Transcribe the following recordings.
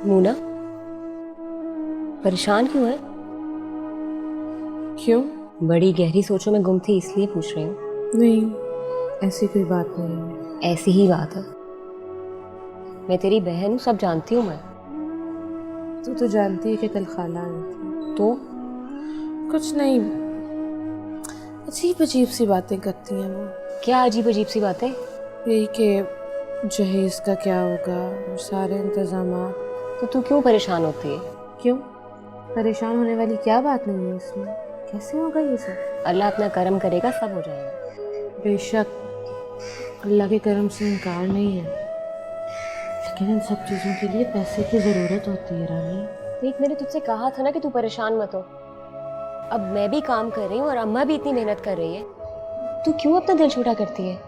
मूना, परेशान क्यों है? क्यों? बड़ी गहरी सोचों में गुम थी इसलिए पूछ रही हूँ। नहीं, ऐसी कोई बात नहीं है। ऐसी ही बात है। मैं तेरी बहन हूँ, सब जानती हूँ मैं। तू तो जानती है कि कल खाला आई थी। तो कुछ नहीं, अजीब अजीब सी बातें करती हैं वो। क्या अजीब अजीब सी बातें? यही कि जहेज का क्या होगा और सारे इंतजामात। तो तू क्यों परेशान होती है? क्यों? परेशान होने वाली क्या बात नहीं है इसमें? कैसे होगा ये सब? अल्लाह अपना कर्म करेगा, सब हो जाएगा। बेशक, अल्लाह के करम से इनकार नहीं है, लेकिन इन सब चीज़ों के लिए पैसे की ज़रूरत होती है रानी। देख, मैंने तुझसे कहा था ना कि तू परेशान मत हो। अब मैं भी काम कर रही हूँ और अम्मा भी इतनी मेहनत कर रही है। तू क्यों अपना दिल छोटा करती है?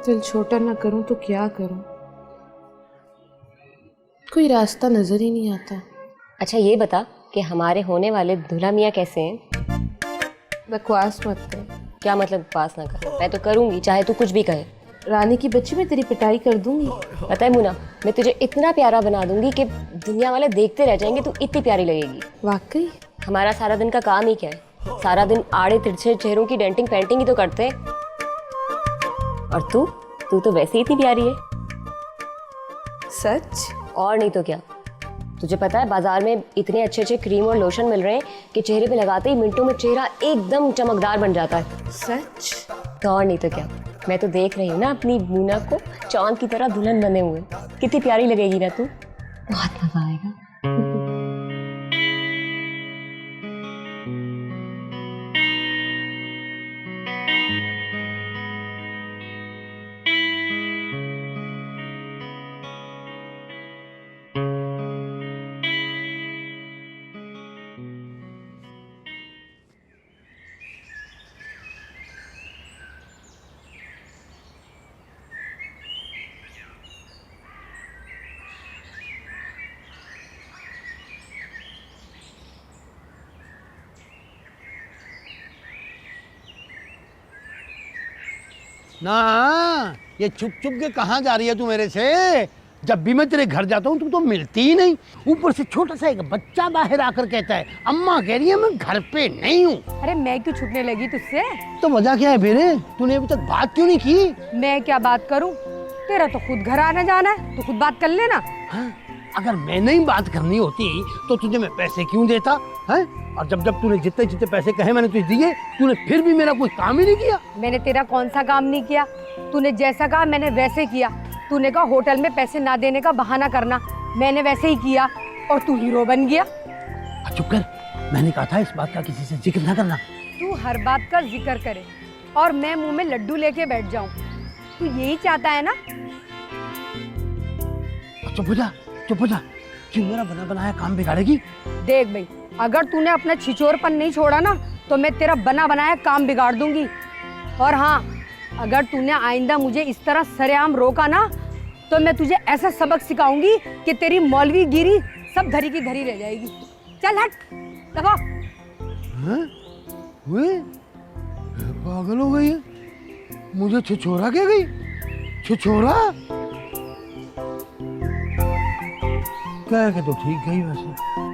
दिल छोटा ना करूं तो क्या करूं? कोई रास्ता नजर ही नहीं आता। अच्छा ये बता कि हमारे होने वाले दूल्हा मियाँ कैसे हैं? बकवास मत कर। क्या मतलब पास ना कर? मैं तो करूंगी चाहे तू कुछ भी कहे। रानी की बच्ची, मैं तेरी पिटाई कर दूंगी। पता है मुना, मैं तुझे इतना प्यारा बना दूंगी कि दुनिया वाले देखते रह जाएंगे, तू इतनी प्यारी लगेगी। वाकई? हमारा सारा दिन का काम ही क्या है? सारा दिन आड़े तिरछे चेहरों की डेंटिंग पेंटिंग ही तो करते हैं। और तू तू तो वैसे ही इतनी प्यारी है। सच? और नहीं तो क्या। तुझे पता है बाजार में इतने अच्छे अच्छे क्रीम और लोशन मिल रहे हैं कि चेहरे पे लगाते ही मिनटों में चेहरा एकदम चमकदार बन जाता है। सच? तो और नहीं तो क्या। मैं तो देख रही हूँ ना अपनी मूना को चांद की तरह दुल्हन बने हुए। कितनी प्यारी लगेगी ना तू। बहुत मजा आएगा। ना, ये छुप छुप के कहाँ जा रही है तू मेरे से? जब भी मैं तेरे घर जाता हूँ तू तो मिलती ही नहीं। ऊपर से छोटा सा एक बच्चा बाहर आकर कहता है अम्मा कह रही है मैं घर पे नहीं हूँ। अरे मैं क्यों छुपने लगी तुझसे? तो वजह क्या है फिर? तूने अभी तक बात क्यों नहीं की? मैं क्या बात करूं? तेरा तो खुद घर आना जाना है, तो खुद बात कर लेना। हाँ? अगर मैं नहीं बात करनी होती तो तुझे मैं पैसे क्यों देता है? और जब जब तूने जितने जितने पैसे कहे मैंने तुझे दिए, तूने फिर भी मेरा कोई काम ही नहीं किया। मैंने तेरा कौन सा काम नहीं किया? तूने जैसा कहा मैंने वैसे किया। तूने कहा होटल में पैसे ना देने का बहाना करना, मैंने वैसे ही किया और तू हीरो बन गया। चुप कर, मैंने कहा था इस बात का किसी से जिक्र ना करना। तू हर बात का जिक्र करे और मैं मुंह में लड्डू लेके बैठ जाऊं, तू यही चाहता है ना? चुप हो जा, चुप हो जा। क्यों मेरा बना बनाया काम बिगाड़ेगी? देख भाई, अगर तूने अपना छिचोरपन नहीं छोड़ा ना तो मैं तेरा बना बनाया काम बिगाड़ दूंगी। और हाँ, अगर तूने आइंदा मुझे इस तरह सरेआम रोका ना तो मैं तुझे ऐसा सबक सिखाऊंगी कि तेरी मौलवी गिरी सब धरी की धरी रह जाएगी। चल हट, दबा। वे पागल हो गई है, मुझे छिछोरा क्या गई? छिछोरा कह के तो ठीक गई वैसे।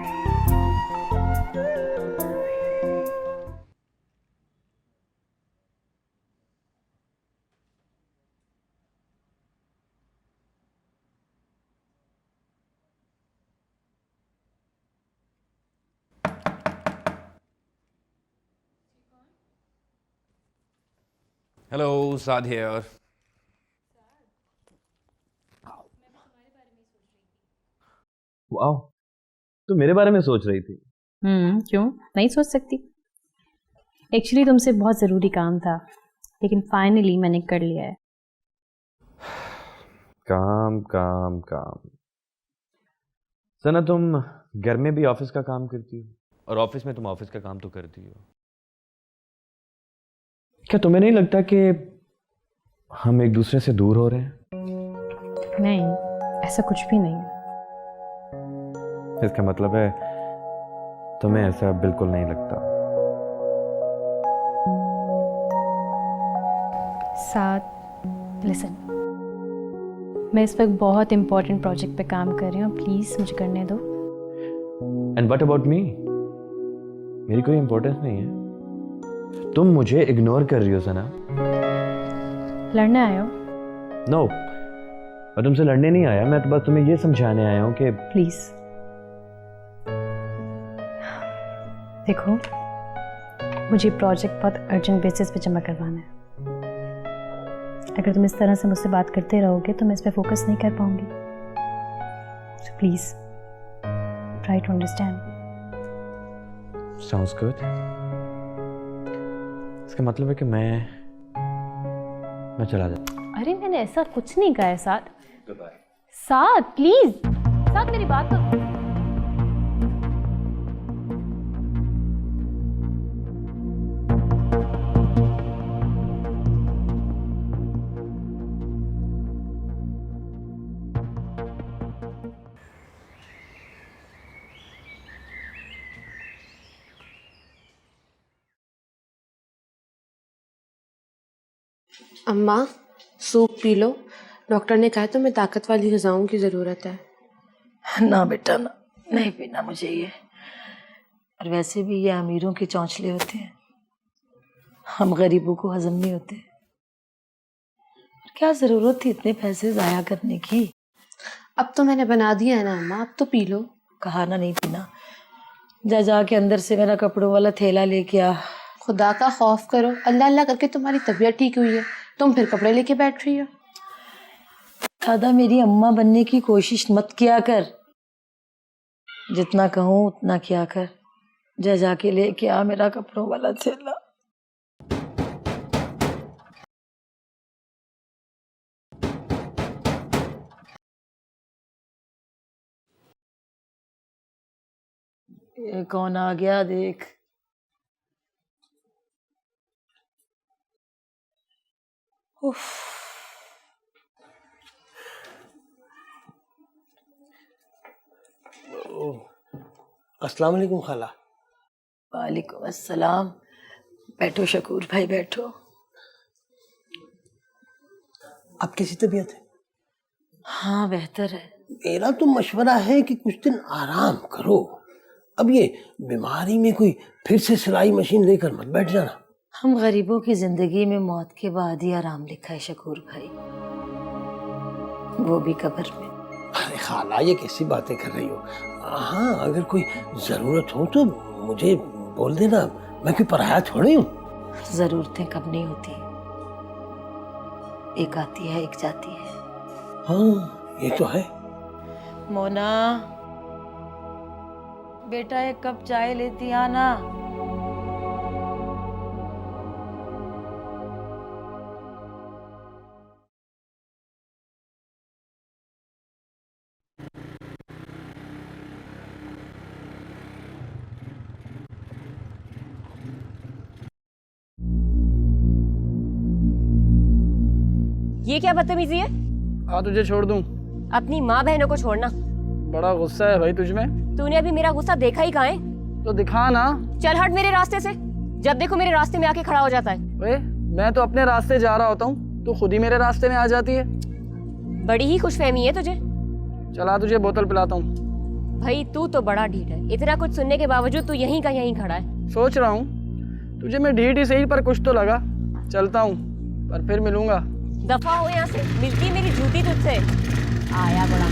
Hello, Saad here. वाह, तो मेरे बारे में सोच रही थी? क्यों नहीं सोच सकती? एक्चुअली तुमसे बहुत ज़रूरी काम था, लेकिन फाइनली मैंने कर लिया है। काम काम काम। सना, तुम घर में भी ऑफिस का काम करती हो और ऑफिस में तुम ऑफिस का काम तो करती हो। क्या तुम्हें नहीं लगता कि हम एक दूसरे से दूर हो रहे हैं? नहीं, ऐसा कुछ भी नहीं है। इसका मतलब है तुम्हें ऐसा बिल्कुल नहीं लगता। साथ लिसन, मैं इस वक्त बहुत इम्पोर्टेंट प्रोजेक्ट पे काम कर रही हूँ, प्लीज़ मुझे करने दो। And what about me? मेरी कोई इंपॉर्टेंस नहीं है। तुम मुझे इग्नोर कर रही हो सना। लड़ने आए हो? नो, मैं तुमसे लड़ने नहीं आया, मैं तो बस तुम्हें ये समझाने आया हूँ कि प्लीज़ देखो, मुझे प्रोजेक्ट बहुत अर्जेंट बेसिस पे जमा करवाना है। अगर तुम इस तरह से मुझसे बात करते रहोगे तो मैं इस पे फोकस नहीं कर पाऊंगी। So please try to understand. Sounds good. इसका मतलब है कि मैं चला जाता। अरे मैंने ऐसा कुछ नहीं कहा है साथ। साथ प्लीज, साथ मेरी बात तो। अम्मा सूप पी लो, डॉक्टर ने कहा तुम्हें ताकत वाली ग़िज़ाओं की ज़रूरत है। ना बेटा ना, नहीं पीना मुझे ये। और वैसे भी ये अमीरों के चौंचले होते हैं, हम गरीबों को हजम नहीं होते। क्या ज़रूरत थी इतने पैसे ज़ाया करने की? अब तो मैंने बना दिया है ना अम्मा, अब तो पी लो। कहा ना नहीं पीना। जा के अंदर से मेरा कपड़ों वाला थैला लेके आ। खुदा का खौफ करो, अल्लाह अल्लाह करके तुम्हारी तबीयत ठीक हुई है, तुम फिर कपड़े लेके बैठ रही हो। दादा मेरी अम्मा बनने की कोशिश मत किया कर, जितना कहूँ उतना किया कर। जाके लेके आ मेरा कपड़ों वाला थैला। ये कौन आ गया देख। उफ। अस्सलाम वालेकुम खाला। वालेकुम अस्सलाम। बैठो शकूर भाई बैठो। अब कैसी तबीयत है? हाँ बेहतर है। मेरा तो मशवरा है कि कुछ दिन आराम करो। अब ये बीमारी में कोई फिर से सिलाई मशीन लेकर मत बैठ जाना। हम गरीबों की जिंदगी में मौत के बाद ही आराम लिखा है शकूर भाई, वो भी कब्र में। अरे खाला ये कैसी बातें कर रही हो? हाँ अगर कोई जरूरत हो तो मुझे बोल देना, मैं कोई पराया थोड़ी हूँ। जरूरतें कब नहीं होती, एक आती है एक जाती है। हाँ ये तो है। मोना बेटा एक कप चाय लेती आना। ये क्या बदतमीजी है? आ तुझे छोड़ दूं? अपनी माँ बहनों को छोड़ना। बड़ा गुस्सा है भाई तुझ में। तूने अभी मेरा गुस्सा देखा ही कहाँ है? तो दिखा ना। चल हट मेरे रास्ते से, जब देखो मेरे रास्ते में आके खड़ा हो जाता है। वे मैं तो अपने रास्ते जा रहा होता हूँ, तू खुद ही मेरे रास्ते में आ जाती है। बड़ी ही खुशफहमी है तुझे। चला तुझे बोतल पिलाता हूँ। भाई तू तो बड़ा ढीठ है, इतना कुछ सुनने के बावजूद तू यहीं का यहीं खड़ा है। सोच रहा हूँ तुझे मैं ढीठ ही सही पर कुछ तो लगा। चलता हूँ पर फिर मिलूंगा। दफा हो यहाँ से, मिलती मेरी जूती तुझसे। आया बड़ा।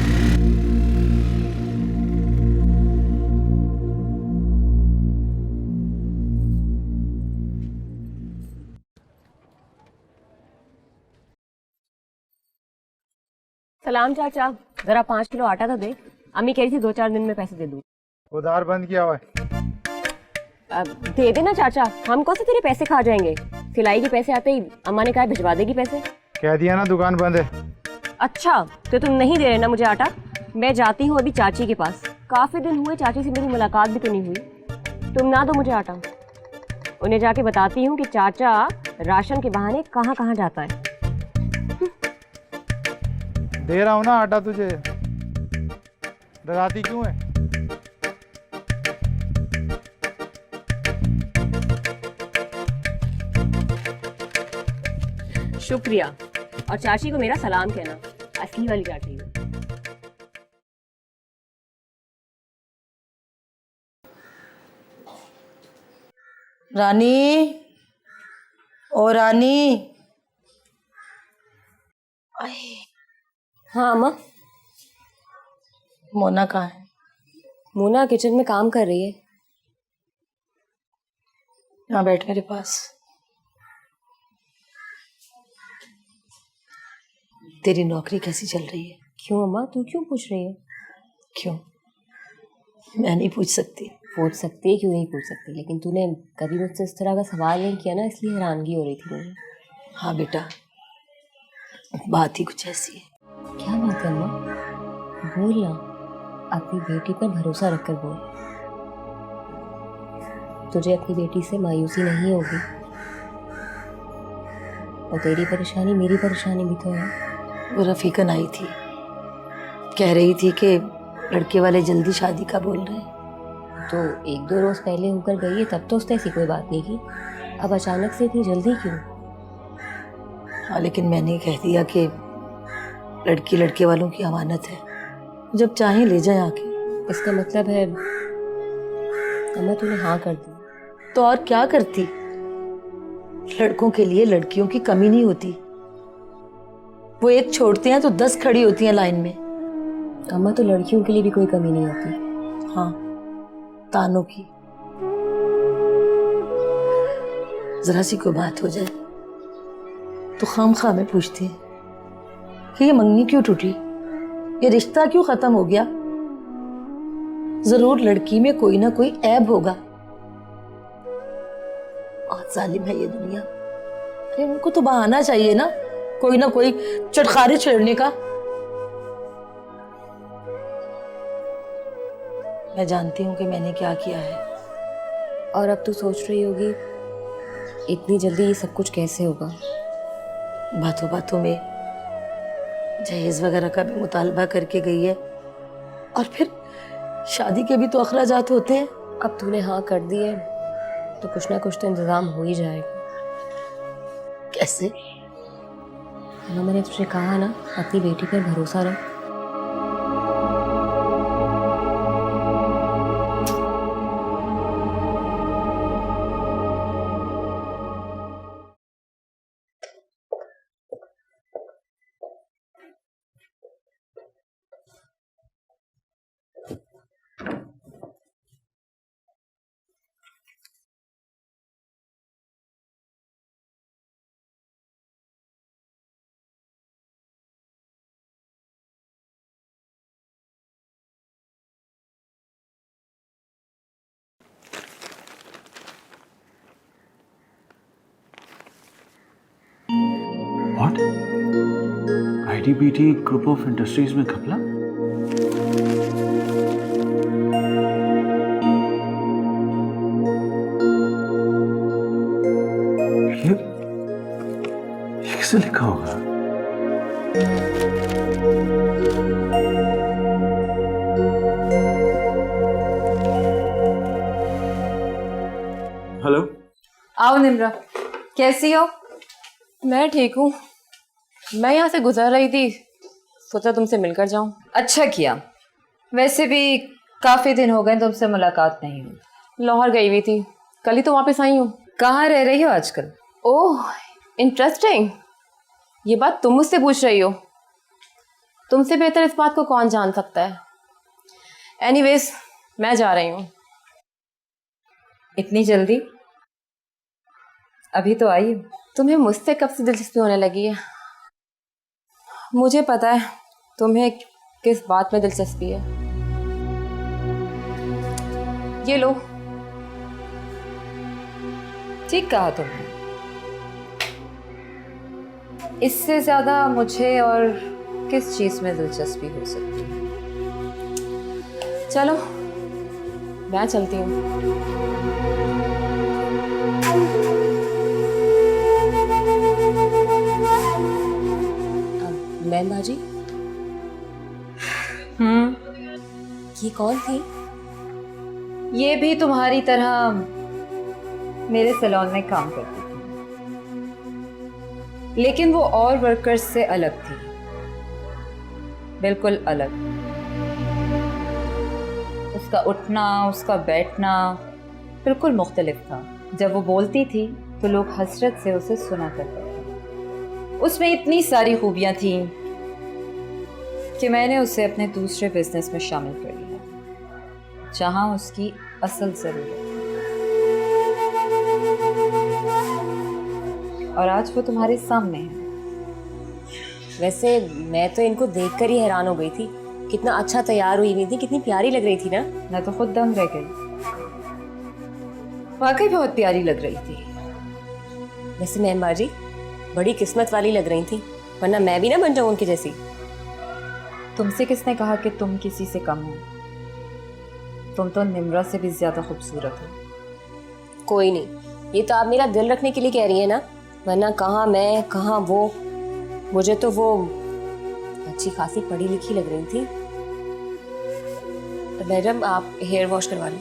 सलाम चाचा, जरा 5 किलो आटा तो दे। अम्मी कह रही थी 2-4 दिन में पैसे दे दूँ। उधार बंद किया हुआ है। दे देना चाचा, हम कौन से तेरे पैसे खा जाएंगे। सिलाई के पैसे आते ही अम्मा ने कहा भिजवा देगी पैसे। कह दिया ना दुकान बंद है। अच्छा तो तुम नहीं दे रहे ना मुझे आटा। मैं जाती हूँ अभी चाची के पास, काफी दिन हुए चाची से मेरी मुलाकात भी तो नहीं हुई। तुम ना दो मुझे आटा, उन्हें जाके बताती हूँ कि चाचा राशन के बहाने कहाँ कहाँ जाता है। दे रहा हूँ ना आटा तुझे, डराती क्यों है? शुक्रिया, और चाची को मेरा सलाम कहना। असली वाली चाट चाहिए। रानी, ओ रानी। हाँ अम्मा। मोना कहाँ है? मोना किचन में काम कर रही है। यहाँ बैठ मेरे पास। तेरी नौकरी कैसी चल रही है? क्यों अम्मा, तू क्यों पूछ रही है? क्यों? मैं नहीं पूछ सकती? पूछ सकती है, क्यों नहीं पूछ सकती, लेकिन तूने कभी मुझसे इस तरह का सवाल नहीं किया ना, इसलिए हैरानगी हो रही थी मुझे। हाँ बेटा, बात ही कुछ ऐसी है। क्या बात है अम्मा? बोल ना, अपनी बेटी पर भरोसा रखकर बोल। तुझे अपनी बेटी से मायूसी नहीं होगी, और तेरी परेशानी मेरी परेशानी भी तो है। वो रफीकन आई थी, कह रही थी कि लड़के वाले जल्दी शादी का बोल रहे हैं। तो 1-2 रोज पहले होकर गई है, तब तो उसने ऐसी कोई बात नहीं की। अब अचानक से इतनी जल्दी क्यों? हाँ, लेकिन मैंने कह दिया कि लड़की लड़के वालों की अमानत है, जब चाहें ले जाए आके। इसका मतलब है अम्मा तूने हाँ कर दी? तो और क्या करती? लड़कों के लिए लड़कियों की कमी नहीं होती। वो एक छोड़ते हैं तो 10 खड़ी होती हैं लाइन में। अम्मा तो लड़कियों के लिए भी कोई कमी नहीं होती। हाँ, तानों की। जरा सी कोई बात हो जाए तो खामखा में पूछती है कि ये मंगनी क्यों टूटी, ये रिश्ता क्यों खत्म हो गया। जरूर लड़की में कोई ना कोई ऐब होगा। बहुत जालिम है ये दुनिया। अरे उनको तो बहाना चाहिए ना कोई चटखारे छेड़ने का। मैं जानती हूँ कि मैंने क्या किया है। और अब तू सोच रही होगी इतनी जल्दी ये सब कुछ कैसे होगा। बातों बातों में जहेज वगैरह का भी मुतालबा करके गई है, और फिर शादी के भी तो अखराजात होते हैं। अब तूने हाँ कर दी है तो कुछ ना कुछ तो इंतजाम हो ही जाएगा। कैसे? अम्मा मैंने तुझे कहा ना, अपनी बेटी पर भरोसा रख। What? IDBT Group of Industries में घपला? ये किसने लिखा होगा? हेलो। आओ निम्रा, कैसी हो? मैं ठीक हूँ। मैं यहाँ से गुजर रही थी, सोचा तुमसे मिलकर जाऊँ। अच्छा किया। वैसे भी काफी दिन हो गए तुमसे मुलाकात नहीं हुई। लाहौर गई हुई थी, कल ही तो वापस आई हूँ। कहाँ रह रही हो आजकल? ओह इंटरेस्टिंग, ये बात तुम मुझसे पूछ रही हो। तुमसे बेहतर इस बात को कौन जान सकता है। एनीवेज मैं जा रही हूँ। इतनी जल्दी? अभी तो आई हो। तुम्हें मुझसे कब से दिलचस्पी होने लगी है? मुझे पता है तुम्हें किस बात में दिलचस्पी है। ये लो। ठीक कहा तुमने। इससे ज्यादा मुझे और किस चीज में दिलचस्पी हो सकती है? चलो मैं चलती हूँ। मैम बाजी, ये कौन थी? ये भी तुम्हारी तरह मेरे सैलून में काम करती थी, लेकिन वो और वर्कर्स से अलग थी। बिल्कुल अलग। उसका उठना, उसका बैठना बिल्कुल मुख्तलिफ था। जब वो बोलती थी तो लोग हसरत से उसे सुना करते थे। उसमें इतनी सारी खूबियां थीं कि मैंने उसे अपने दूसरे बिजनेस में शामिल कर लिया, जहां उसकी असल ज़रूरत थी। और आज वो तुम्हारे सामने है। वैसे मैं तो इनको देखकर ही हैरान हो गई थी, कितना अच्छा तैयार हुई हुई थी, कितनी प्यारी लग रही थी ना। मैं तो खुद दंग रह गई, वाकई बहुत प्यारी लग रही थी। वैसे मैम बाजी बड़ी किस्मत वाली लग रही थी, वरना मैं भी ना बन जाऊं उनकी जैसी। तुमसे किसने कहा कि तुम किसी से कम हो? तुम तो निम्रा से भी ज्यादा खूबसूरत हो। कोई नहीं, ये तो आप मेरा दिल रखने के लिए कह रही है ना, वरना कहाँ मैं कहाँ वो। मुझे तो वो अच्छी खासी पढ़ी लिखी लग रही थी। तो मैडम आप हेयर वॉश करवा लें।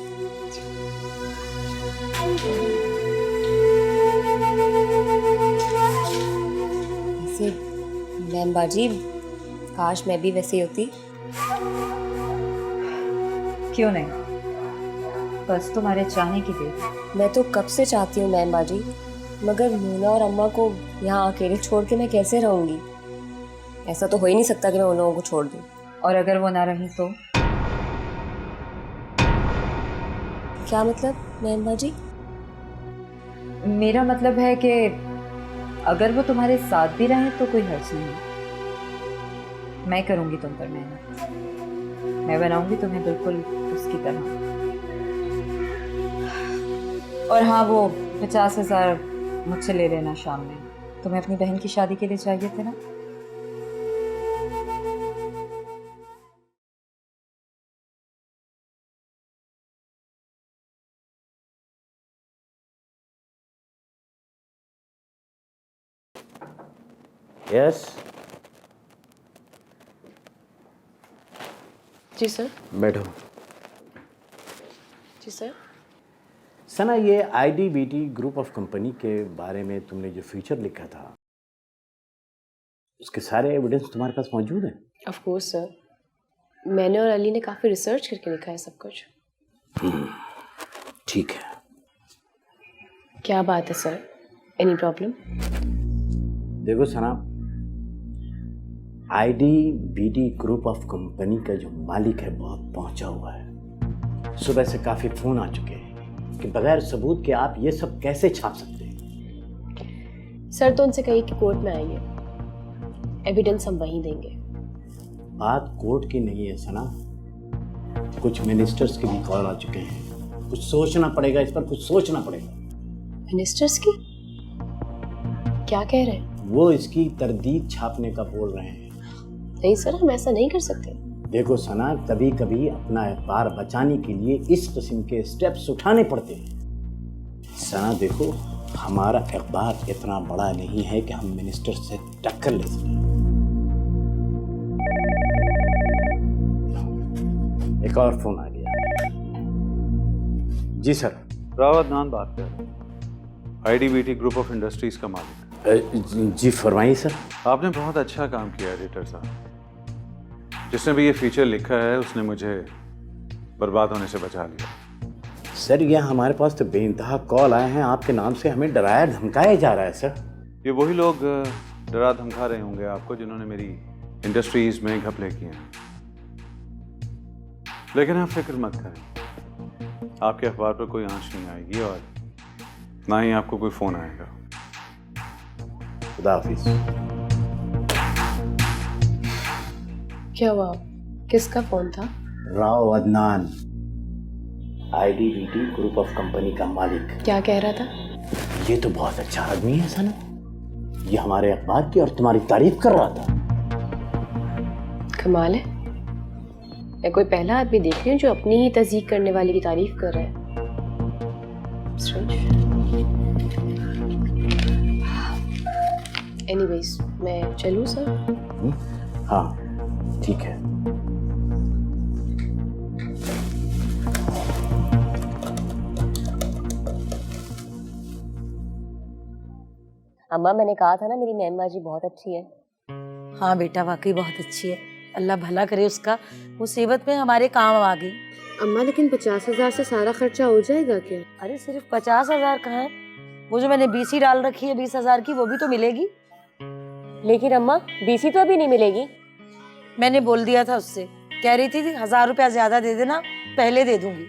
वैसे मैम बाजी काश मैं भी वैसी होती। क्यों नहीं, बस तुम्हारे चाहने की देर। मैं तो कब से चाहती हूँ मैम बाजी, मगर मोना और अम्मा को यहाँ अकेले छोड़ के मैं कैसे रहूँगी? ऐसा तो हो ही नहीं सकता कि मैं उन लोगों को छोड़ दूँ। और अगर वो ना रही तो? क्या मतलब मैम बाजी? मेरा मतलब है कि अगर वो तुम्हारे साथ भी रहे तो कोई हर्ज नहीं। मैं करूँगी तुम पर मेहनत, मैं बनाऊंगी तुम्हें बिल्कुल उसकी तरह। और हाँ, वो 50,000 मुझसे ले लेना शाम में। तुम्हें अपनी बहन की शादी के लिए चाहिए थे ना? यस जी सर। बैठो। जी सर। सना, ये IDBT ग्रुप ऑफ कंपनी के बारे में तुमने जो फ्यूचर लिखा था, उसके सारे एविडेंस तुम्हारे पास मौजूद हैं? ऑफ कोर्स सर, मैंने और अली ने काफ़ी रिसर्च करके लिखा है सब कुछ। ठीक है। क्या बात है सर, एनी प्रॉब्लम? देखो सना, IDBT ग्रुप ऑफ कंपनी का जो मालिक है बहुत पहुंचा हुआ है। सुबह से काफ़ी फ़ोन आ चुके हैं कि बगैर सबूत के आप ये सब कैसे छाप सकते हैं। सर तो उनसे कहिए कि कोर्ट में आइए, एविडेंस हम वहीं देंगे। बात कोर्ट की नहीं है सना, कुछ मिनिस्टर्स के भी कॉल आ चुके हैं। कुछ सोचना पड़ेगा, इस पर कुछ सोचना पड़ेगा। मिनिस्टर्स की? क्या कह रहे हैं? वो इसकी तरदीद छापने का बोल रहे हैं। नहीं सर, हम ऐसा नहीं कर सकते। देखो सना, कभी कभी अपना अखबार बचाने के लिए इस किस्म के स्टेप्स उठाने पड़ते हैं। सना देखो, हमारा अखबार इतना बड़ा नहीं है कि हम मिनिस्टर से टक्कर ले सकें। एक और फोन आ गया। जी सर। राव अदनान बात कर रहे हैं, IDBT ग्रुप ऑफ इंडस्ट्रीज का मालिक। जी फरमाइए सर। आपने बहुत अच्छा काम किया एडिटर साहब। जिसने भी ये फीचर लिखा है उसने मुझे बर्बाद होने से बचा लिया। सर, ये हमारे पास तो बेइंतहा कॉल आए हैं आपके नाम से, हमें डराया धमकाया जा रहा है सर। ये वही लोग डरा धमका रहे होंगे आपको जिन्होंने मेरी इंडस्ट्रीज में घपले किए हैं। लेकिन आप फिक्र मत करें, आपके अखबार पर कोई आंच नहीं आएगी और ना ही आपको कोई फोन आएगा। खुदा हाफिज। क्या हुआ? किसका फोन था? Rao Adnan, IDBT group of company का मालिक। क्या कह रहा था? ये तो बहुत अच्छा आदमी है सना, ये हमारे अखबार की और तुम्हारी तारीफ कर रहा था। कमाल है, मैं कोई पहला आदमी देख रही हूँ जो अपनी ही तस्दीक करने वाले की तारीफ कर रहा है। एनीवेज, मैं चलूँ सर? हाँ ठीक है। अम्मा, मैंने कहा था ना मेरी मैम बाजी बहुत अच्छी है। हाँ बेटा, वाकई बहुत अच्छी है। अल्लाह भला करे उसका, मुसीबत में हमारे काम आ गई। अम्मा लेकिन 50,000 से सारा खर्चा हो जाएगा क्या? अरे सिर्फ 50,000 कहाँ है, वो जो मैंने बीसी डाल रखी है 20,000 की, वो भी तो मिलेगी। लेकिन अम्मा बीसी तो अभी नहीं मिलेगी। मैंने बोल दिया था उससे, कह रही थी 1,000 रुपया ज्यादा दे देना, पहले दे दूंगी।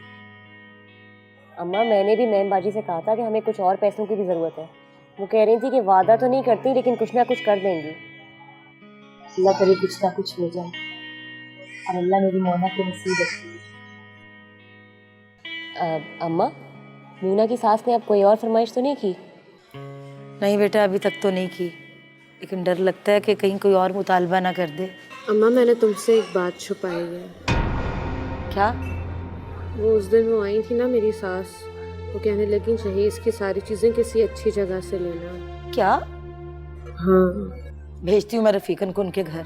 अम्मा मैंने भी मैम बाजी से कहा था कि हमें कुछ और पैसों की भी ज़रूरत है। वो कह रही थी कि वादा तो नहीं करती लेकिन कुछ ना कुछ कर देंगी। अल्लाह करे कुछ ना कुछ हो जाए और अल्लाह मेरी मोना के नसीब रखे। अम्मा मोना की सास ने अब कोई और फरमाइश तो नहीं की? नहीं बेटा, अभी तक तो नहीं की, लेकिन डर लगता है कि कहीं कोई और मुतालबा ना कर दे। अम्मा मैंने तुमसे एक बात छुपाई है। क्या? वो उस दिन वो आई थी ना मेरी सास, वो कहने लगी चाहिए इसकी सारी चीज़ें किसी अच्छी जगह से लेना। क्या? हाँ भेजती हूँ मैं रफीकन को उनके घर,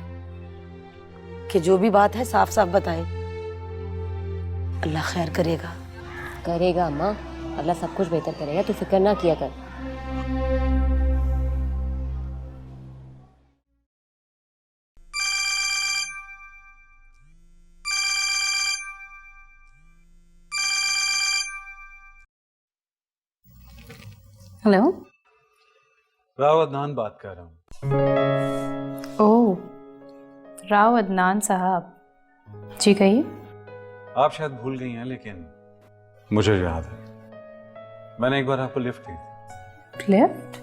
कि जो भी बात है साफ साफ बताए। अल्लाह खैर करेगा। करेगा अम्मा, अल्लाह सब कुछ बेहतर करेगा, तू फिक्र ना किया कर। हेलो, राव अदनान बात कर रहा हूँ। ओह राव अदनान साहब, जी कहिए। आप शायद भूल गई हैं लेकिन मुझे याद है, मैंने एक बार आपको लिफ्ट दी थी। लिफ्ट?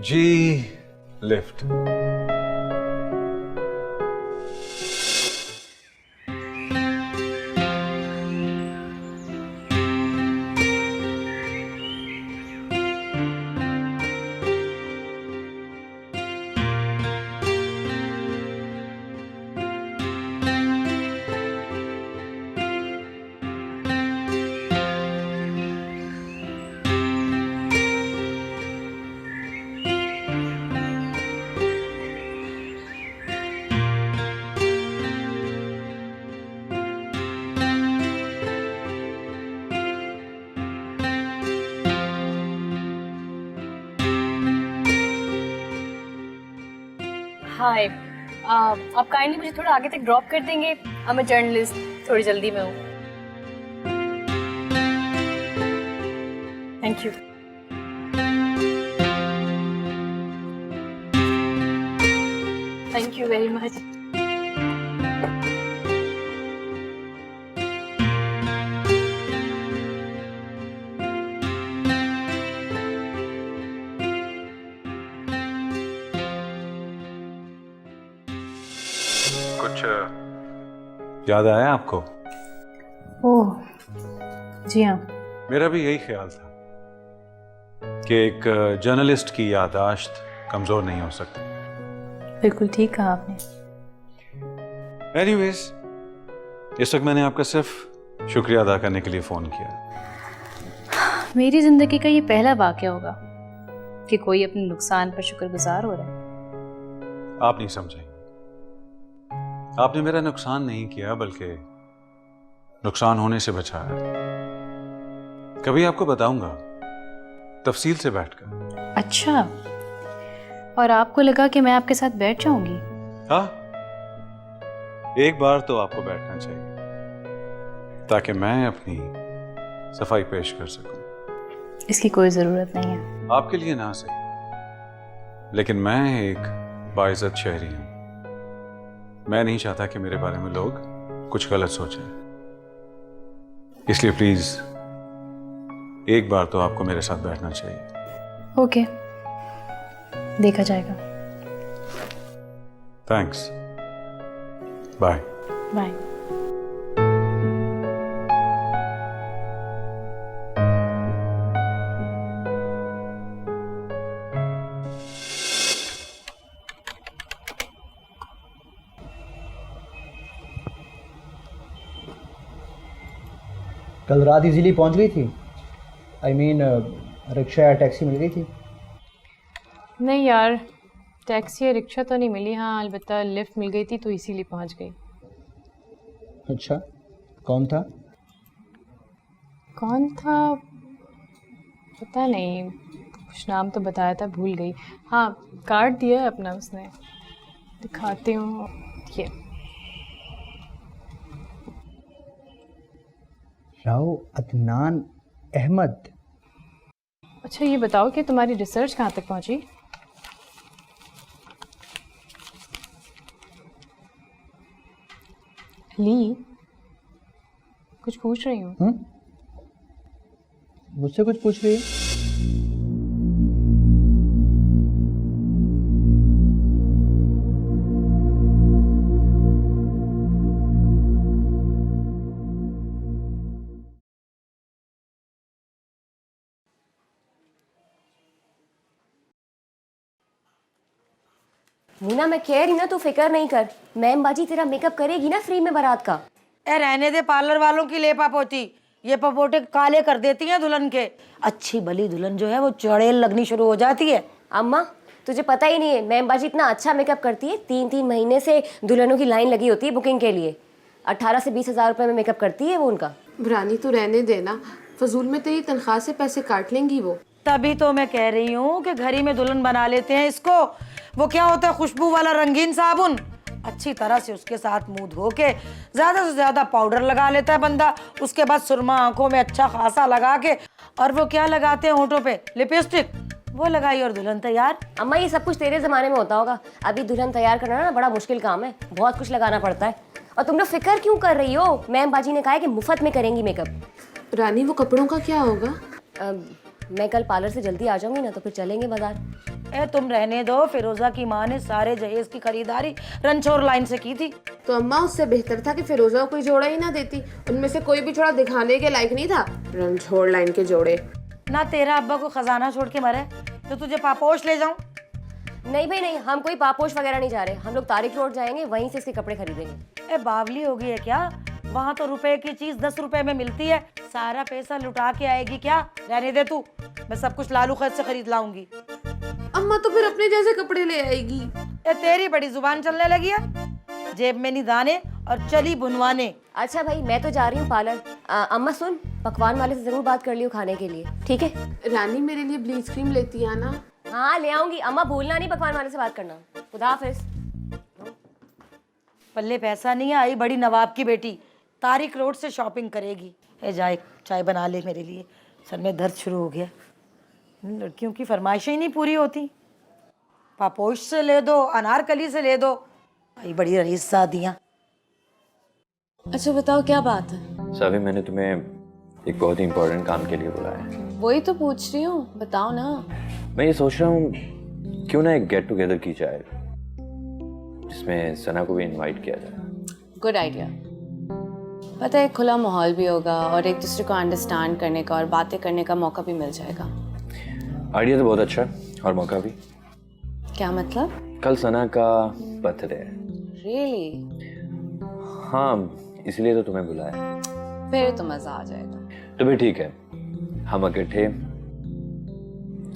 जी लिफ्ट। हाय, आप काइंडली मुझे थोड़ा आगे तक ड्रॉप कर देंगे? मैं जर्नलिस्ट, थोड़ी जल्दी में हूँ। Thank you. Thank you very much. कुछ याद आया आपको? ओह जी हाँ, मेरा भी यही ख्याल था कि एक जर्नलिस्ट की याददाश्त कमजोर नहीं हो सकती। बिल्कुल ठीक कहा आपने। एनीवेज, इस वक्त मैंने आपका सिर्फ शुक्रिया अदा करने के लिए फोन किया। मेरी जिंदगी का ये पहला वाकया होगा कि कोई अपने नुकसान पर शुक्रगुजार हो रहा है। आप नहीं समझे, आपने मेरा नुकसान नहीं किया बल्कि नुकसान होने से बचाया। कभी आपको बताऊंगा तफसील से बैठकर। अच्छा, और आपको लगा कि मैं आपके साथ बैठ जाऊंगी? हाँ, एक बार तो आपको बैठना चाहिए ताकि मैं अपनी सफाई पेश कर सकूं। इसकी कोई जरूरत नहीं है। आपके लिए ना सही, लेकिन मैं एक बाइज्जत शहरी हूं। मैं नहीं चाहता कि मेरे बारे में लोग कुछ गलत सोचें, इसलिए प्लीज एक बार तो आपको मेरे साथ बैठना चाहिए। ओके, देखा जाएगा। Thanks, bye. बाय। कल रात इजीली पहुंच गई थी? आई मीन रिक्शा या टैक्सी मिल गई थी? नहीं यार, टैक्सी या रिक्शा तो नहीं मिली। हाँ अलबत्ता लिफ्ट मिल गई थी तो इसीलिए पहुंच गई। अच्छा, कौन था? कौन था पता नहीं, कुछ नाम तो बताया था, भूल गई। हाँ कार्ड दिया है अपना उसने, दिखाती हूँ ये। राव अदनान अहमद। अच्छा ये बताओ कि तुम्हारी रिसर्च कहाँ तक पहुँची? ली कुछ पूछ रही हूँ। मुझसे कुछ पूछ रही है? मुन्ना मैं कह रही ना, तू फिक्र नहीं कर, मैम बाजी तेरा मेकअप करेगी ना फ्री में बारात का। ए रहने दे पार्लर वालों की लेपा पोती, ये पपोटे काले कर देती हैं दुल्हन के। अच्छी भली दुल्हन जो है वो चढ़ेल लगनी शुरू हो जाती है। अम्मा तुझे पता ही नहीं है, मैम बाजी इतना अच्छा मेकअप करती है, 3-3 महीने से दुल्हनों की लाइन लगी होती है बुकिंग के लिए। 18 से 20 हज़ार रुपये में मेकअप करती है वो उनका। रानी तू रहने देना, फजूल में तेरी तनख्वाह से पैसे काट लेंगी वो। तभी तो मैं कह रही हूँ कि घर ही में दुल्हन बना लेते हैं इसको। वो क्या होता है, खुशबू वाला रंगीन साबुन, अच्छी तरह से उसके साथ मुंह धो के ज्यादा से ज्यादा पाउडर लगा लेता है बंदा, उसके बाद सुरमा आंखों में अच्छा खासा लगा के, और वो क्या लगाते हैं होठों पे, लिपस्टिक, वो लगाई और दुल्हन तैयार। अम्मा ये सब कुछ तेरे जमाने में होता होगा, अभी दुल्हन तैयार करना ना बड़ा मुश्किल काम है, बहुत कुछ लगाना पड़ता है। और तुम लोग फिक्र क्यों कर रही हो, मैम बाजी ने कहा है कि मुफ्त में करेंगी मेकअप। रानी वो कपड़ों का क्या होगा? मैं कल पार्लर से जल्दी आ जाऊंगी ना, तो फिर चलेंगे बाजार। ए तुम रहने दो, फिरोजा की माँ ने सारे जहेज की खरीदारी रनछोड़ लाइन से की थी। तो अम्मा उससे बेहतर था कि फिरोजा को कोई जोड़ा ही ना देती, उनमें से कोई भी जोड़ा दिखाने के लायक नहीं था, रनछोड़ लाइन के जोड़े। ना तेरा अब्बा को खजाना छोड़ के मरे तो तुझे पापोश ले जाऊं? नहीं भाई नहीं, हम कोई पापोश वगैरह नहीं जा रहे, हम लोग तारिक रोड जाएंगे, वहीं से इसके कपड़े खरीदेंगे। ए बावली हो गई है क्या? वहाँ तो रुपए की चीज 10 रुपए में मिलती है, सारा पैसा लुटा के आएगी क्या? रहने दे तू, मैं सब कुछ लालू खैर से खरीद लाऊंगी। अम्मा तो फिर अपने जैसे कपड़े ले आएगी। ए तेरी बड़ी जुबान चलने लगी है, जेब में नहीं दाने और चली बुनवाने। अच्छा भाई मैं तो जा रही हूँ पार्लर। अम्मा सुन, पकवान वाले से जरूर बात कर लियो खाने के लिए, ठीक है? रानी मेरे लिए ब्लीच क्रीम लेती है ना? हाँ ले आऊंगी, अम्मा भूलना नहीं पकवान वाले से बात करना। खुदा हाफिज। पल्ले पैसा नहीं है, आई बड़ी नवाब की बेटी तारिक रोड से शॉपिंग करेगी। ए जाए चाय बना ले मेरे लिए, सर में दर्द शुरू हो गया, लड़कियों की फरमाइशें ही नहीं पूरी होती। पापोश से ले दो, अनारकली से ले दो, आई बड़ी रईस शादियाँ। अच्छा बताओ क्या बात है? सावी मैंने तुम्हें एक बहुत ही इम्पोर्टेंट काम के लिए बुलाया है। वही तो पूछ रही हूँ, बताओ ना। मैं ये सोच रहा हूँ क्यों ना एक गेट टुगेदर की जाए जिसमें सना को भी इनवाइट किया जाए। Good idea. पता है खुला माहौल भी होगा और एक दूसरे को अंडरस्टैंड करने का और बातें करने का मौका भी मिल जाएगा। आइडिया तो बहुत अच्छा है और मौका भी। क्या मतलब? कल सना का बर्थडे है। रियली? हाँ इसलिए तो तुम्हें बुलाया। फिर तो मजा आ जाएगा। तो भी ठीक है, हम इकट्ठे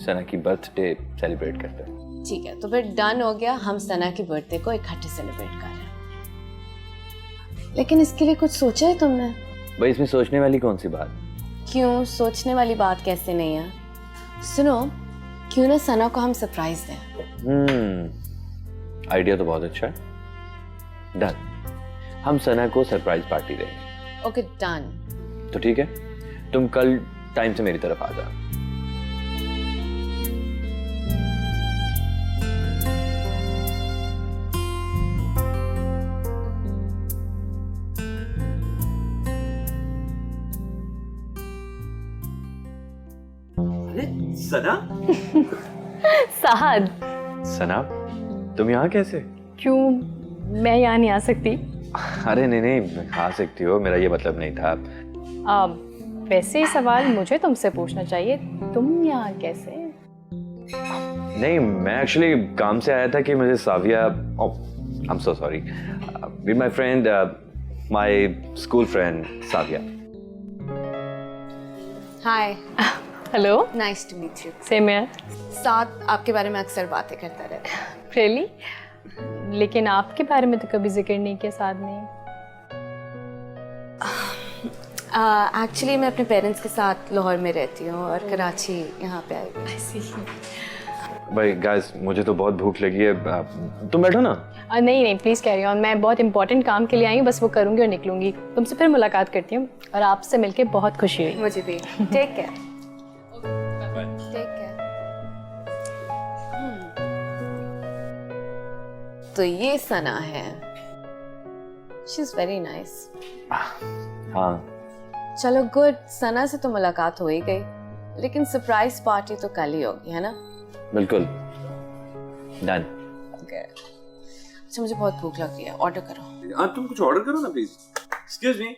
सना की बर्थडे सेलिब्रेट करते हैं। ठीक है तो फिर डन हो गया, हम सना की बर्थडे को इकट्ठे सेलिब्रेट कर रहे हैं। लेकिन इसके लिए कुछ सोचा है तुमने? भाई इसमें सोचने वाली कौन सी बात? क्यों सोचने वाली बात कैसे नहीं है? सुनो, क्यों ना सना को हम सरप्राइज दें? आइडिया तो बहुत अच्छा है। डन, हम सना को सरप्राइज पार्टी देंगे। Okay done. तो ठीक है, तुम कल टाइम से मेरी तरफ आ जाओ। सना? साहद। सना तुम यहाँ कैसे? क्यों मैं यहाँ नहीं आ सकती? अरे नहीं नहीं आ सकती हो, मेरा ये मतलब नहीं था। वैसे ही सवाल मुझे तुमसे पूछना चाहिए, तुम यहाँ कैसे? नहीं मैं एक्चुअली काम से आया था कि मुझे Saviya, I am so sorry, with my friend, my school friend Saviya. Hi. Hello. Nice to meet you. Same here. साथ आपके बारे में अक्सर बातें करता रहता है। रियली? लेकिन आपके बारे में तो कभी जिक्र नहीं किया साथ ने। एक्चुअली मैं अपने पेरेंट्स के साथ लाहौर में रहती हूँ और कराची यहाँ पे आई हुई। भाई गाइस मुझे तो बहुत भूख लगी है, तुम बैठो ना। नहीं नहीं प्लीज़ कैरी ऑन, मैं बहुत इंपॉर्टेंट काम के लिए आई हूँ, बस वो करूँगी और निकलूँगी। तुमसे फिर मुलाकात करती हूँ और आपसे मिलके बहुत खुशी हुई। मुझे भी। Take care. तो ये सना है, शी इज वेरी नाइस। हाँ चलो गुड, सना से तो मुलाकात हो ही गई, लेकिन सरप्राइज पार्टी तो कल ही होगी, है ना? बिल्कुल डन। अच्छा मुझे बहुत भूख लग रही है, ऑर्डर करो। तुम कुछ ऑर्डर करो ना प्लीज। Excuse me.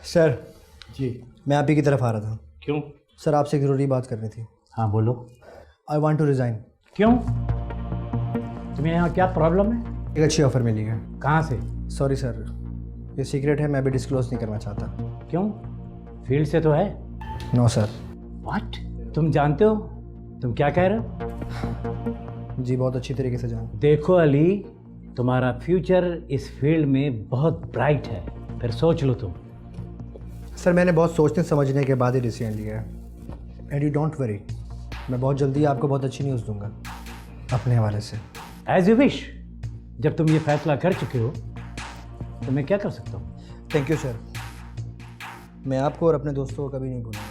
सर जी, मैं आप ही की तरफ आ रहा था। क्यों? सर आपसे एक ज़रूरी बात करनी थी। हाँ बोलो। I want to resign. क्यों? तुम्हें यहाँ क्या प्रॉब्लम है? एक अच्छी ऑफ़र मिली है। कहाँ से? सॉरी सर, ये सीक्रेट है, मैं भी डिस्क्लोज नहीं करना चाहता। क्यों? फील्ड से तो है? No sir. व्हाट? तुम जानते हो तुम क्या कह रहे हो? जी बहुत अच्छी तरीके से जानते। देखो अली, तुम्हारा फ्यूचर इस फील्ड में बहुत ब्राइट है, फिर सोच लो तुम। सर मैंने बहुत सोचने समझने के बाद ही डिसीजन लिया है, एंड यू डोंट वरी, मैं बहुत जल्दी आपको बहुत अच्छी न्यूज़ दूंगा अपने हवाले से। As you wish. जब तुम ये फैसला कर चुके हो तो मैं क्या कर सकता हूँ? थैंक यू सर, मैं आपको और अपने दोस्तों को कभी नहीं भूलूंगा।